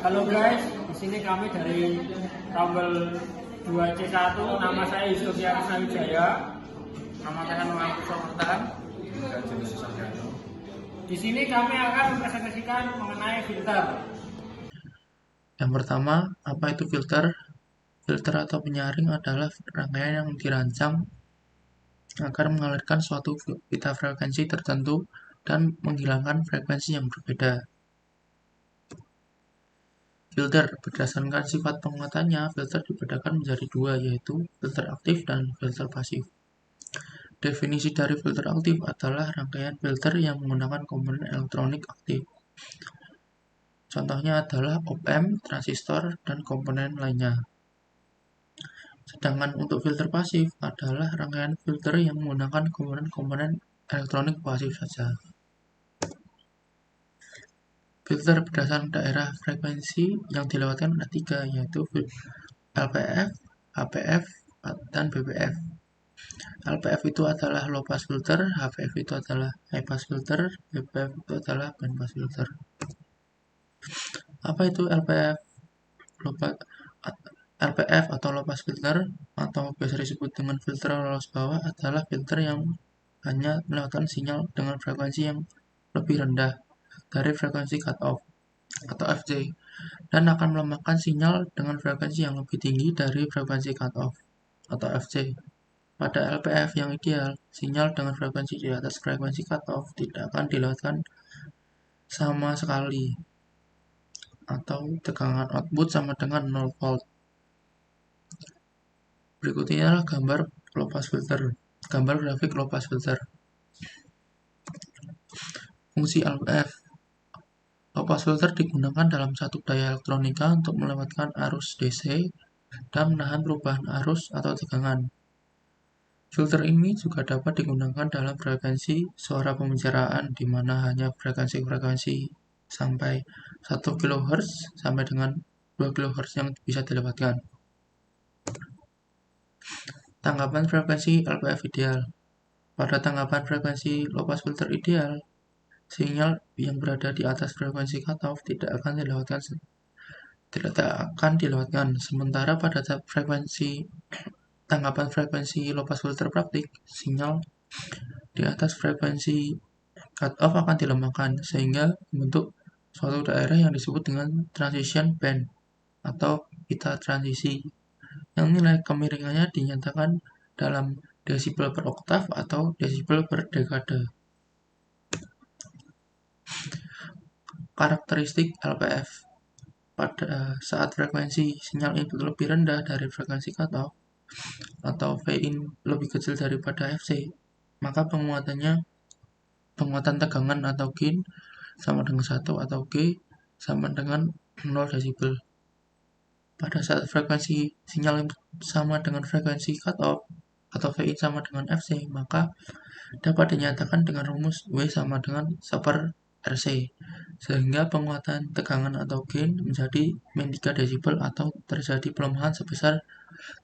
Halo guys, di sini kami dari Rumble 2C1. Nama saya Yusuf Yakusna Wijaya. Nama saya Noah Sultan. Di sini kami akan mempresentasikan mengenai filter. Yang pertama, apa itu filter? Filter atau penyaring adalah rangkaian yang dirancang agar mengalirkan suatu pita frekuensi tertentu dan menghilangkan frekuensi yang berbeda. Filter, berdasarkan sifat penguatannya, filter dibedakan menjadi dua, yaitu filter aktif dan filter pasif. Definisi dari filter aktif adalah rangkaian filter yang menggunakan komponen elektronik aktif. Contohnya adalah op-amp, transistor, dan komponen lainnya. Sedangkan untuk filter pasif adalah rangkaian filter yang menggunakan komponen-komponen elektronik pasif saja. Filter berdasarkan daerah frekuensi yang dilewatkan ada tiga, yaitu LPF, HPF, dan BPF. LPF itu adalah low pass filter, HPF itu adalah high pass filter, BPF itu adalah band pass filter. Apa itu LPF? LPF atau low pass filter atau biasa disebut dengan filter lolos bawah adalah filter yang hanya melewatkan sinyal dengan frekuensi yang lebih rendah dari frekuensi cutoff atau FJ dan akan melemahkan sinyal dengan frekuensi yang lebih tinggi dari frekuensi cutoff atau FJ. Pada LPF yang ideal, sinyal dengan frekuensi di atas frekuensi cutoff tidak akan dilewatkan sama sekali atau tegangan output sama dengan 0 volt. Berikutnya adalah gambar low pass filter. Gambar grafik low pass filter. Fungsi LPF. Low pass filter digunakan dalam satu daya elektronika untuk melewatkan arus DC dan menahan perubahan arus atau tegangan. Filter ini juga dapat digunakan dalam frekuensi suara pembicaraan di mana hanya frekuensi-frekuensi sampai 1 kHz sampai dengan 2 kHz yang bisa dilewatkan. Tanggapan frekuensi LPF ideal. Pada tanggapan frekuensi low pass filter ideal, sinyal yang berada di atas frekuensi cutoff tidak akan dilewatkan. Sementara pada tanggapan frekuensi low pass filter praktik, sinyal di atas frekuensi cutoff akan dilemahkan sehingga membentuk suatu daerah yang disebut dengan transition band atau pita transisi yang nilai kemiringannya dinyatakan dalam desibel per oktav atau desibel per dekade. Karakteristik LPF. Pada saat frekuensi sinyal input lebih rendah dari frekuensi cutoff atau Vin lebih kecil daripada Fc, maka penguatan tegangan atau gain sama dengan 1 atau G sama dengan 0 desibel. Pada saat frekuensi sinyal sama dengan frekuensi cutoff atau Vin sama dengan Fc, maka dapat dinyatakan dengan rumus W sama dengan 1/RC, sehingga penguatan tegangan atau gain menjadi min 3 desibel atau terjadi pelemahan sebesar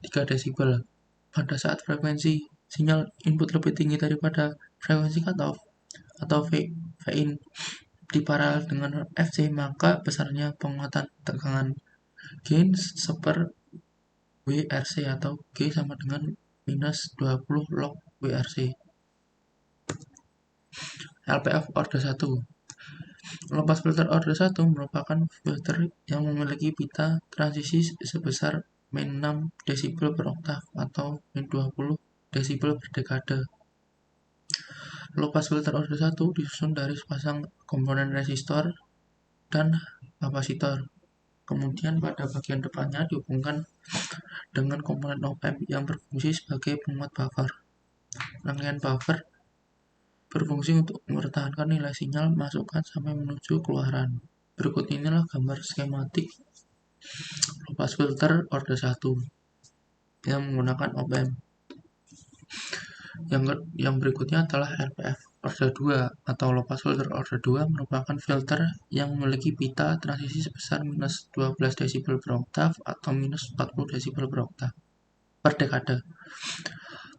3 desibel. Pada saat frekuensi sinyal input lebih tinggi daripada frekuensi cutoff atau Vin di paralel dengan Fc, maka besarnya penguatan tegangan gain 1/WRC atau G sama dengan minus 20 log WRC. LPF order 1. Low pass filter order 1 merupakan filter yang memiliki pita transisi sebesar min 6 desibel per oktav atau min 20 desibel per dekade. Low pass filter order 1 disusun dari sepasang komponen resistor dan kapasitor. Kemudian pada bagian depannya dihubungkan dengan komponen op-amp yang berfungsi sebagai penguat buffer. Rangkaian buffer berfungsi untuk mempertahankan nilai sinyal masukan sampai menuju keluaran. Berikut inilah gambar skematik low pass filter order 1 yang menggunakan op-amp. Yang berikutnya adalah LPF order 2 atau low pass filter order 2 merupakan filter yang memiliki pita transisi sebesar minus 12 desibel per oktav atau minus 40 desibel per oktav per dekade.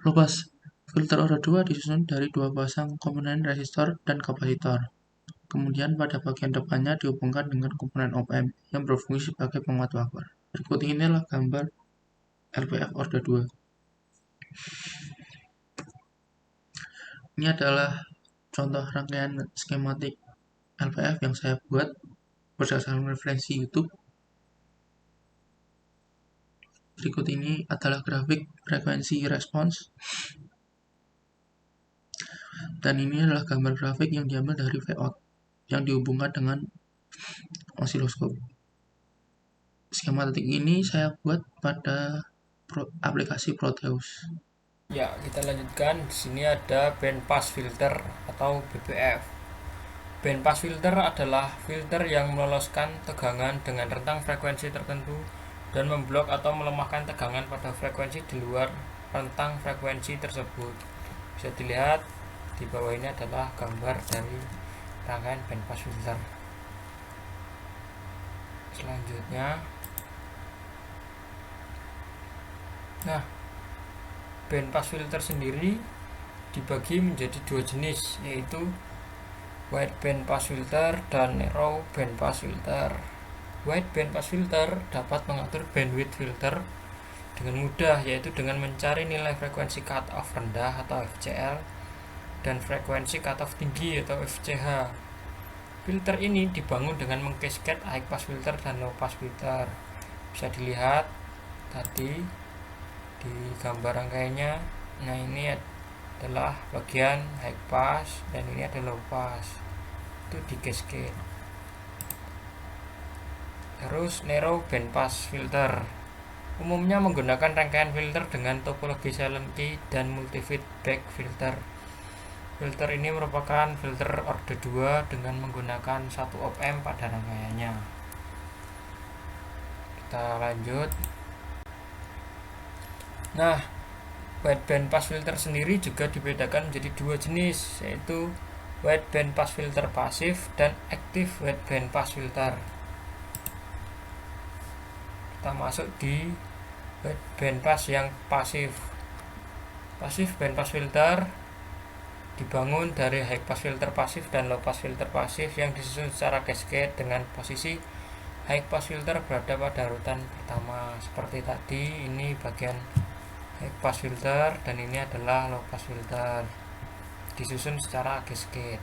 Low pass filter order 2 disusun dari dua pasang komponen resistor dan kapasitor. Kemudian pada bagian depannya dihubungkan dengan komponen op-amp yang berfungsi sebagai penguat power. Berikut ini adalah gambar LPF Orde 2. Ini adalah contoh rangkaian skematik LPF yang saya buat berdasarkan referensi YouTube. Berikut ini adalah grafik frekuensi respons. Dan ini adalah gambar grafik yang diambil dari Vout yang dihubungkan dengan osiloskop. Skematik ini saya buat pada aplikasi Proteus. Ya, kita lanjutkan. Di sini ada band pass filter atau BPF. Band pass filter adalah filter yang meloloskan tegangan dengan rentang frekuensi tertentu dan memblok atau melemahkan tegangan pada frekuensi di luar rentang frekuensi tersebut. Bisa dilihat di bawah ini adalah gambar dari rangkaian band pass filter. Selanjutnya, nah, band pass filter sendiri dibagi menjadi dua jenis, yaitu wide band pass filter dan narrow band pass filter. Wide band pass filter dapat mengatur bandwidth filter dengan mudah, yaitu dengan mencari nilai frekuensi cutoff rendah atau FCL dan frekuensi cutoff tinggi atau FCH. Filter ini dibangun dengan mengcascade high pass filter dan low pass filter. Bisa dilihat tadi di gambar rangkaiannya. Nah, ini adalah bagian high pass dan ini ada low pass, itu di cascade. Terus narrow band pass filter umumnya menggunakan rangkaian filter dengan topologi silent key dan multi feedback filter. Filter ini merupakan filter orde 2 dengan menggunakan satu op-amp pada rangkaiannya. Kita lanjut. Nah, wide band pass filter sendiri juga dibedakan menjadi dua jenis, yaitu wide band pass filter pasif dan active wide band pass filter. Kita masuk di wide band pass yang pasif. Pasif band pass filter dibangun dari high pass filter pasif dan low pass filter pasif yang disusun secara cascade dengan posisi high pass filter berada pada urutan pertama. Seperti tadi, ini bagian high pass filter dan ini adalah low pass filter, disusun secara cascade.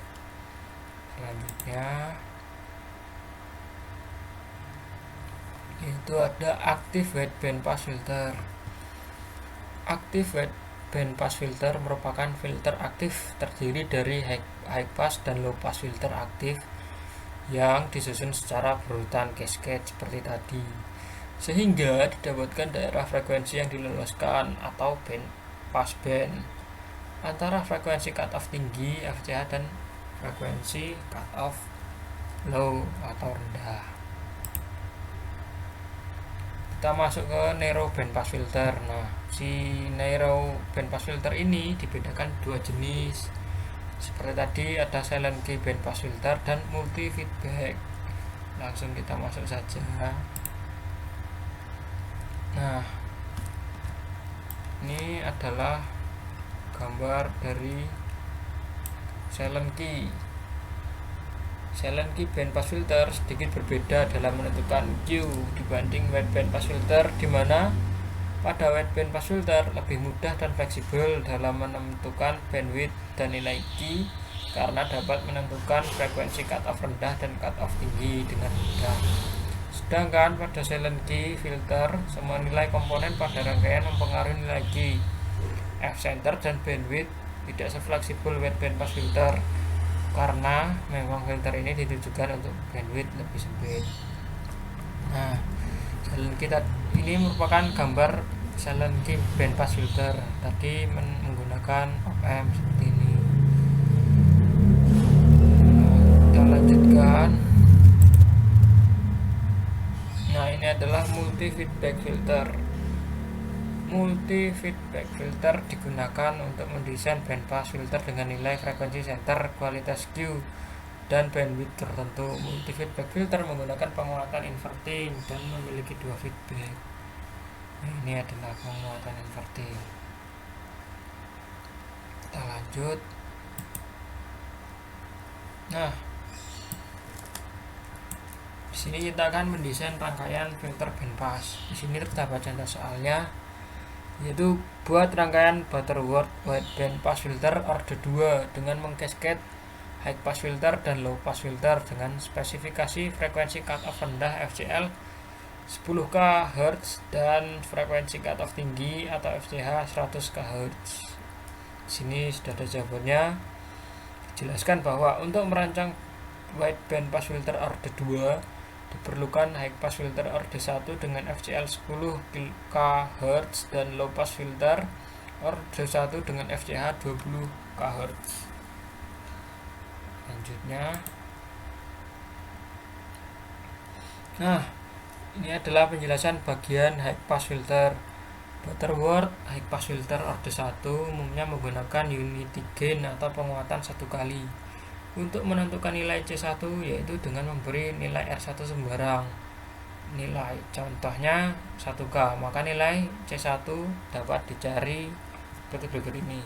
Selanjutnya itu ada active wide band pass filter. Active wide band pass filter merupakan filter aktif terdiri dari high pass dan low pass filter aktif yang disusun secara berurutan cascade seperti tadi, sehingga didapatkan daerah frekuensi yang diloloskan atau band pass band antara frekuensi cutoff tinggi FCH dan frekuensi cutoff low atau rendah. Kita masuk ke narrow band pass filter. Nah, si narrow band pass filter ini dibedakan dua jenis. Seperti tadi ada silent key band pass filter dan multi feedback. Langsung kita masuk saja. Nah, ini adalah gambar dari silent key. Silent key band pass filter sedikit berbeda dalam menentukan Q dibanding wide band pass filter, di mana pada wide band pass filter lebih mudah dan fleksibel dalam menentukan bandwidth dan nilai Q karena dapat menentukan frekuensi cutoff rendah dan cutoff tinggi dengan mudah. Sedangkan pada silent key filter, semua nilai komponen pada rangkaian mempengaruhi nilai Q, F center dan bandwidth tidak sefleksibel wide band pass filter, karena memang filter ini ditujukan untuk bandwidth lebih sempit. Nah, silent key ini merupakan gambar silent key band pass filter. Tadi menggunakan op-amp seperti ini. Kita lanjutkan. Nah, ini adalah multi feedback filter. Multi feedback filter digunakan untuk mendesain band pass filter dengan nilai frekuensi center, kualitas Q, dan bandwidth tertentu. Multi feedback filter menggunakan penguatan inverting dan memiliki dua feedback. Nah, ini adalah penguatan inverting. Kita lanjut. Nah, sini kita akan mendesain rangkaian filter bandpass. Di sini terdapat contoh soalnya, yaitu buat rangkaian Butterworth wideband pass filter order 2 dengan mengcascade high pass filter dan low pass filter dengan spesifikasi frekuensi cutoff rendah FCL 10 kHz dan frekuensi cutoff tinggi atau FCH 100 kHz. Sini sudah ada jawabannya. Jelaskan bahwa untuk merancang wideband pass filter order 2 diperlukan high pass filter order 1 dengan FCL 10 kHz dan low pass filter order 1 dengan FCH 20 kHz. Selanjutnya, nah, ini adalah penjelasan bagian high pass filter. Butterworth high pass filter order 1 umumnya menggunakan unity gain atau penguatan satu kali. Untuk menentukan nilai C1 yaitu dengan memberi nilai R1 sembarang. Nilai contohnya 1K, maka nilai C1 dapat dicari seperti berikut ini.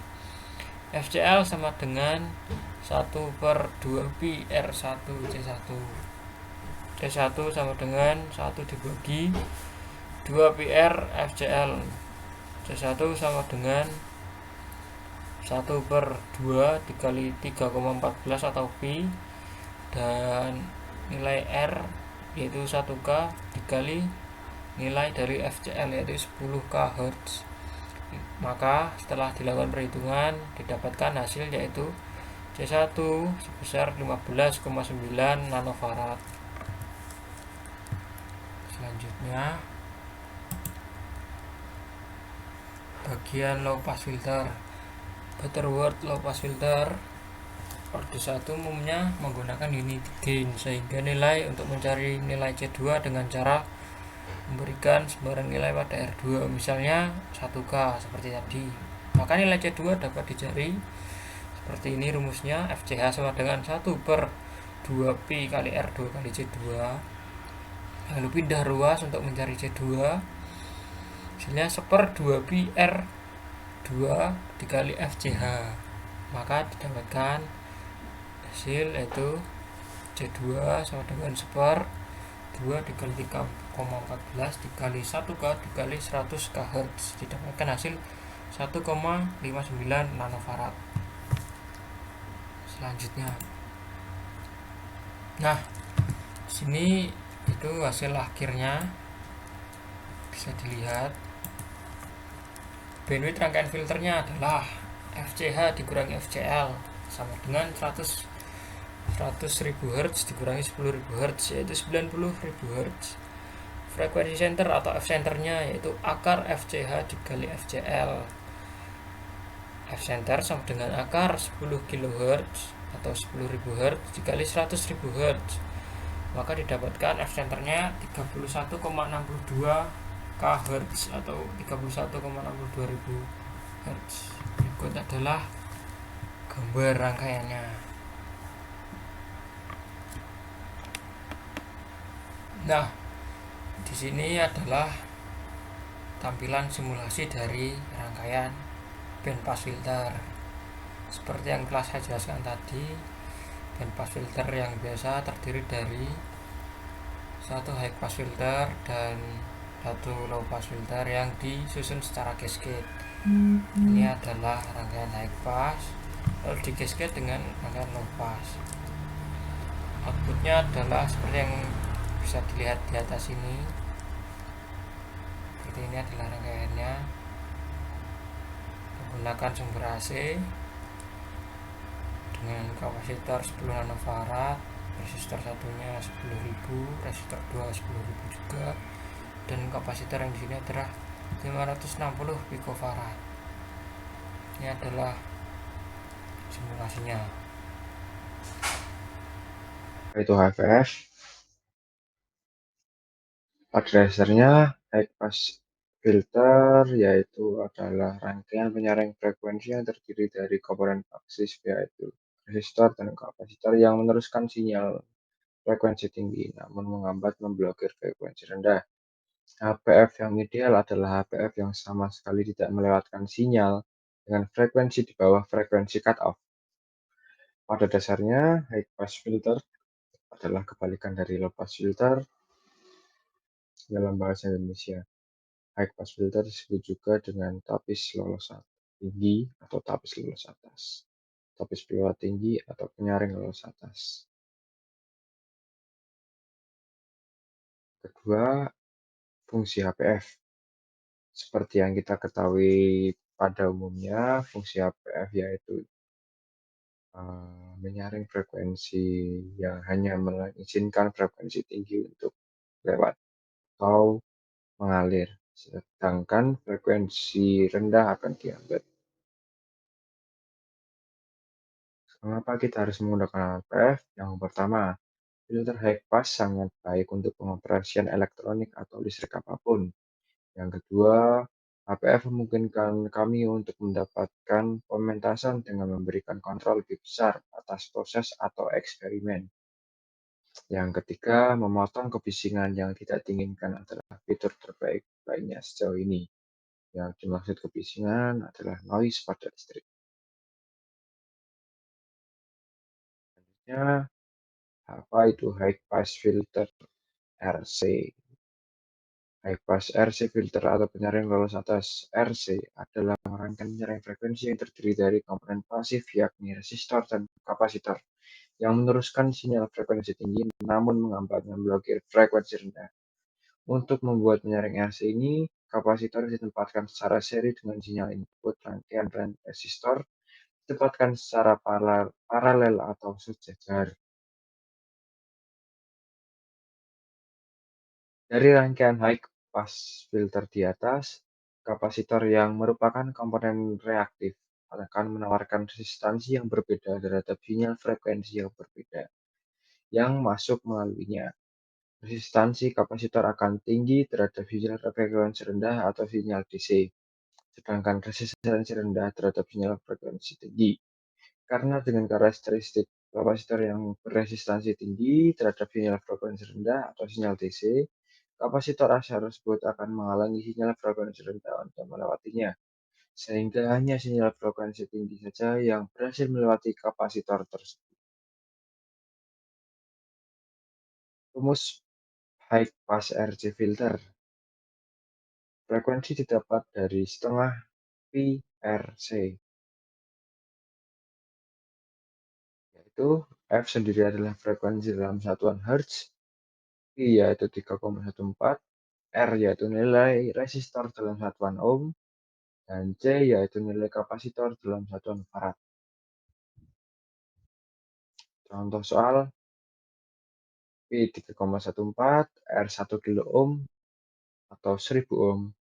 FCL sama dengan 1/2pi R1 C1. C1 sama dengan 1 dibagi 2PR FCL. C1 sama dengan 1/2 dikali 3,14 atau pi, dan nilai R yaitu 1K dikali nilai dari FCL yaitu 10 kHz. Maka setelah dilakukan perhitungan didapatkan hasil yaitu C1 sebesar 15,9 nanofarad. Selanjutnya, bagian low pass filter. Butterworth low pass filter order 1 umumnya menggunakan unity gain, sehingga nilai untuk mencari nilai C2 dengan cara memberikan sembarang nilai pada R2, misalnya 1K seperti tadi. Maka nilai C2 dapat dicari seperti ini rumusnya. FCH sama dengan 1/2pi kali R2 kali C2. Lalu pindah ruas untuk mencari C2, hasilnya 1/2pi R2 dikali FCH, maka didapatkan hasil yaitu C2 sama dengan 1/2 dikali 3,14 dikali 1K dikali 100 kHz, didapatkan hasil 1,59 nanofarad. Selanjutnya, nah, sini itu hasil akhirnya bisa dilihat. Bandwidth rangkaian filternya adalah FCH dikurangi FCL sama dengan 100.000 Hz dikurangi 10.000 Hz yaitu 90.000 Hz. Frekuensi center atau F centernya yaitu akar FCH dikali FCL. F center sama dengan akar 10 kHz atau 10.000 Hz dikali 100.000 Hz, maka didapatkan F centernya 31,62 kHz atau 31,62.000 Hz. Berikut adalah gambar rangkaiannya. Nah, di sini adalah tampilan simulasi dari rangkaian bandpass filter. Seperti yang telah saya jelaskan tadi, bandpass filter yang biasa terdiri dari satu high pass filter dan satu low pass filter yang disusun secara cascade. Ini adalah rangkaian high pass, lalu di cascade dengan rangkaian low pass. Outputnya adalah seperti yang bisa dilihat di atas ini. Seperti ini adalah rangkaiannya menggunakan sumber AC dengan kapasitor 10 nanofarad, resistor satunya 10.000, resistor 2 10.000 juga, dan kapasitor yang di sini adalah 560 picofarad. Ini adalah simulasinya. Itu HVF. Pada dasarnya high pass filter yaitu adalah rangkaian penyaring frekuensi yang terdiri dari komponen aksis yaitu resistor dan kapasitor yang meneruskan sinyal frekuensi tinggi namun menghambat memblokir frekuensi rendah. HPF yang ideal adalah HPF yang sama sekali tidak melewatkan sinyal dengan frekuensi di bawah frekuensi cutoff. Pada dasarnya high pass filter adalah kebalikan dari low pass filter dalam bahasa Indonesia. High pass filter disebut juga dengan tapis lolos tinggi atau tapis lolos atas, tapis pelawat tinggi atau penyaring lolos atas. Kedua, fungsi HPF. Seperti yang kita ketahui pada umumnya, fungsi HPF yaitu menyaring frekuensi yang hanya mengizinkan frekuensi tinggi untuk lewat atau mengalir, sedangkan frekuensi rendah akan dihambat. Mengapa kita harus menggunakan HPF? Yang pertama, filter high pass sangat baik untuk pengoperasian elektronik atau listrik apapun. Yang kedua, HPF memungkinkan kami untuk mendapatkan pementasan dengan memberikan kontrol lebih besar atas proses atau eksperimen. Yang ketiga, memotong kebisingan yang tidak diinginkan adalah fitur terbaik lainnya sejauh ini. Yang dimaksud kebisingan adalah noise pada listrik. Selanjutnya, apa itu high pass filter RC? High pass RC filter atau penyaring lolos atas RC adalah rangkaian penyaring frekuensi yang terdiri dari komponen pasif yakni resistor dan kapasitor yang meneruskan sinyal frekuensi tinggi namun menghambat dan memblokir frekuensi rendah. Untuk membuat penyaring RC ini, kapasitor ditempatkan secara seri dengan sinyal input rangkaian resistor ditempatkan secara paralel atau sejajar. Dari rangkaian high pass filter di atas, kapasitor yang merupakan komponen reaktif akan menawarkan resistansi yang berbeda terhadap sinyal frekuensi yang berbeda yang masuk melaluinya. Resistansi kapasitor akan tinggi terhadap sinyal frekuensi rendah atau sinyal DC, sedangkan resistansi rendah terhadap sinyal frekuensi tinggi. Karena dengan karakteristik kapasitor yang beresistansi tinggi terhadap sinyal frekuensi rendah atau sinyal DC, kapasitor tersebut akan menghalangi sinyal frekuensi rendah untuk melewatinya, sehingga hanya sinyal frekuensi tinggi saja yang berhasil melewati kapasitor tersebut. Rumus high pass RC filter. Frekuensi didapat dari setengah pi RC, yaitu F sendiri adalah frekuensi dalam satuan Hertz, pi yaitu 3,14, R yaitu nilai resistor dalam satuan ohm, dan C yaitu nilai kapasitor dalam satuan farad. Contoh soal P 3,14, R 1 kilo ohm atau 1000 ohm,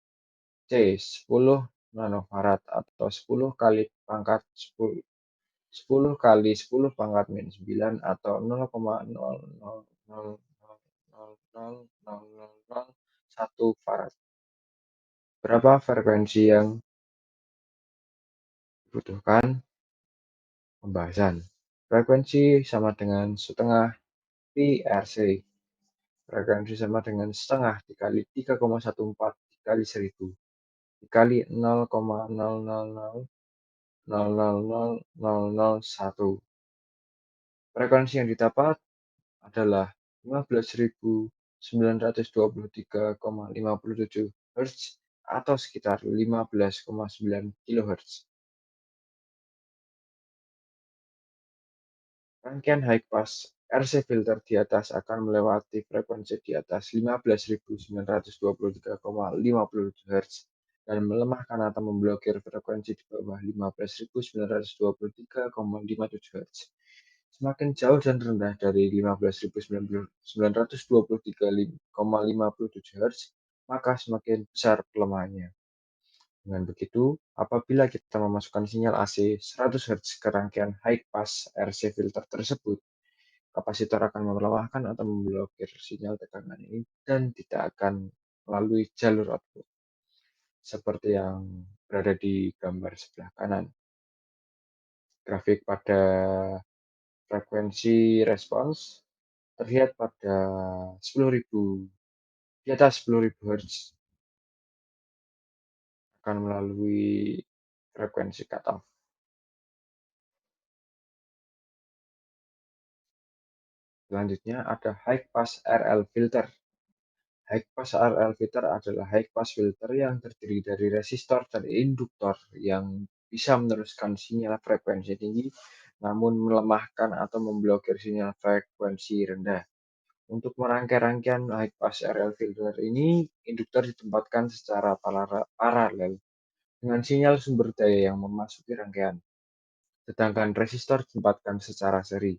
C 10 nanofarad atau 10 kali pangkat 10, 10 kali 10 pangkat minus 9 atau 0,0000000001 farad. Berapa frekuensi yang dibutuhkan? Pembahasan. Frekuensi sama dengan setengah pi RC. Frekuensi sama dengan setengah dikali 3,14 dikali 1000 dikali 0,00000001. Frekuensi yang didapat adalah 15.923,57 Hz atau sekitar 15,9 kHz. Rangkaian high pass RC filter di atas akan melewati frekuensi di atas 15.923,57 Hz dan melemahkan atau memblokir frekuensi di bawah 15.923,57 Hz. Semakin jauh dan rendah dari 15.923,57 Hz, maka semakin besar pelemahannya. Dengan begitu, apabila kita memasukkan sinyal AC 100 Hz ke rangkaian high pass RC filter tersebut, kapasitor akan melemahkan atau memblokir sinyal tekanan ini dan tidak akan melalui jalur output, seperti yang berada di gambar sebelah kanan. Grafik pada frekuensi respons terlihat pada 10.000 di atas 10.000 Hz akan melalui frekuensi cutoff. Selanjutnya ada high pass RL filter. High pass RL filter adalah high pass filter yang terdiri dari resistor dan induktor yang bisa meneruskan sinyal frekuensi tinggi namun melemahkan atau memblokir sinyal frekuensi rendah. Untuk merangkai rangkaian high pass RL filter ini, induktor ditempatkan secara paralel dengan sinyal sumber daya yang memasuki rangkaian, sedangkan resistor ditempatkan secara seri.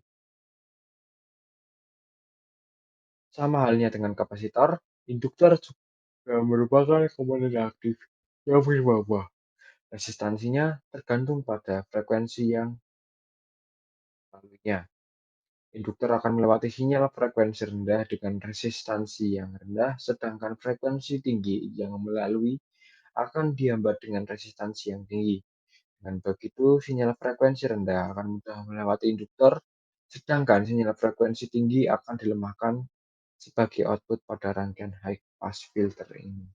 Sama halnya dengan kapasitor, induktor juga merupakan komponen aktif yang berbawah. Resistansinya tergantung pada frekuensi yang dilaluinya. Induktor akan melewati sinyal frekuensi rendah dengan resistansi yang rendah, sedangkan frekuensi tinggi yang melalui akan dihambat dengan resistansi yang tinggi. Dengan begitu, sinyal frekuensi rendah akan mudah melewati induktor, sedangkan sinyal frekuensi tinggi akan dilemahkan sebagai output pada rangkaian high pass filter ini.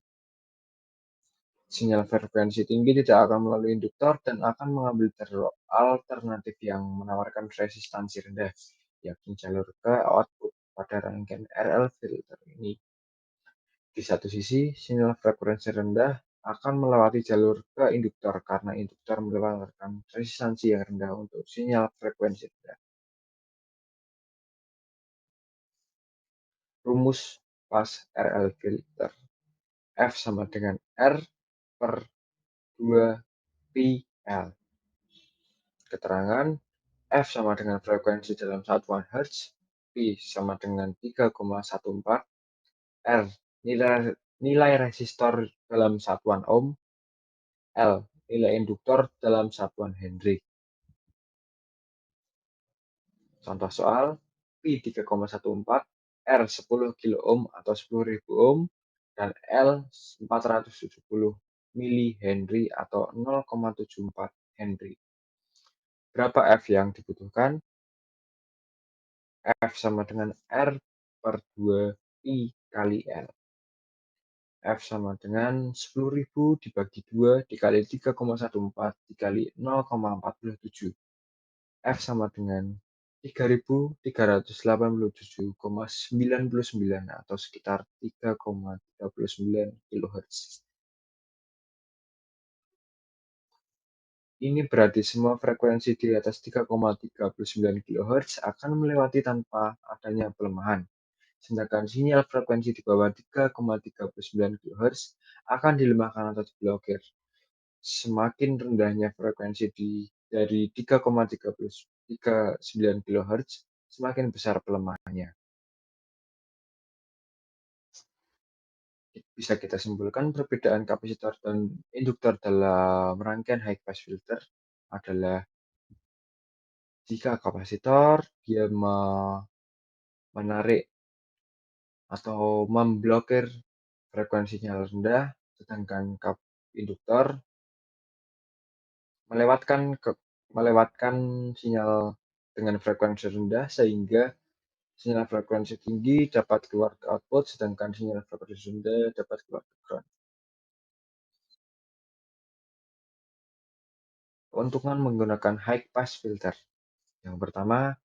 Sinyal frekuensi tinggi tidak akan melalui induktor dan akan mengambil jalur alternatif yang menawarkan resistansi rendah, yakni jalur ke output pada rangkaian RL filter ini. Di satu sisi, sinyal frekuensi rendah akan melewati jalur ke induktor karena induktor menawarkan resistansi yang rendah untuk sinyal frekuensi rendah. Rumus pas RL filter. F sama dengan R per 2 pi L. Keterangan F sama dengan frekuensi dalam satuan Hertz, P sama dengan 3,14, R nilai resistor dalam satuan ohm, L nilai induktor dalam satuan Henry. Contoh soal, P 3,14, R 10 kilo ohm atau 10.000 ohm, dan L 470 mili Henry atau 0,74 Henry. Berapa F yang dibutuhkan? F sama dengan R per 2 pi kali L. F sama dengan 10.000 dibagi 2 dikali 3,14 dikali 0,47. F sama dengan 3.387,99 atau sekitar 3,39 kHz. Ini berarti semua frekuensi di atas 3,39 kHz akan melewati tanpa adanya pelemahan. Sedangkan sinyal frekuensi di bawah 3,39 kHz akan dilemahkan atau diblokir. Semakin rendahnya frekuensi dari 3,39 kHz, semakin besar pelemahannya. Bisa kita simpulkan perbedaan kapasitor dan induktor dalam rangkaian high pass filter adalah jika kapasitor dia menarik atau memblokir frekuensinya rendah, sedangkan induktor melewatkan sinyal dengan frekuensi rendah sehingga sinyal frekuensi tinggi dapat keluar ke output, sedangkan sinyal frekuensi rendah dapat keluar ke ground. Keuntungan menggunakan high pass filter. Yang pertama,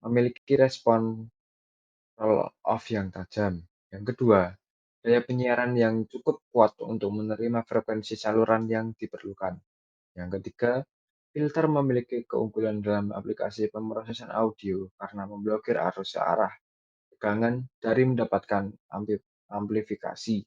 memiliki respon roll-off yang tajam. Yang kedua, daya penyiaran yang cukup kuat untuk menerima frekuensi saluran yang diperlukan. Yang ketiga, filter memiliki keunggulan dalam aplikasi pemrosesan audio karena memblokir arus searah tegangan dari mendapatkan amplifikasi.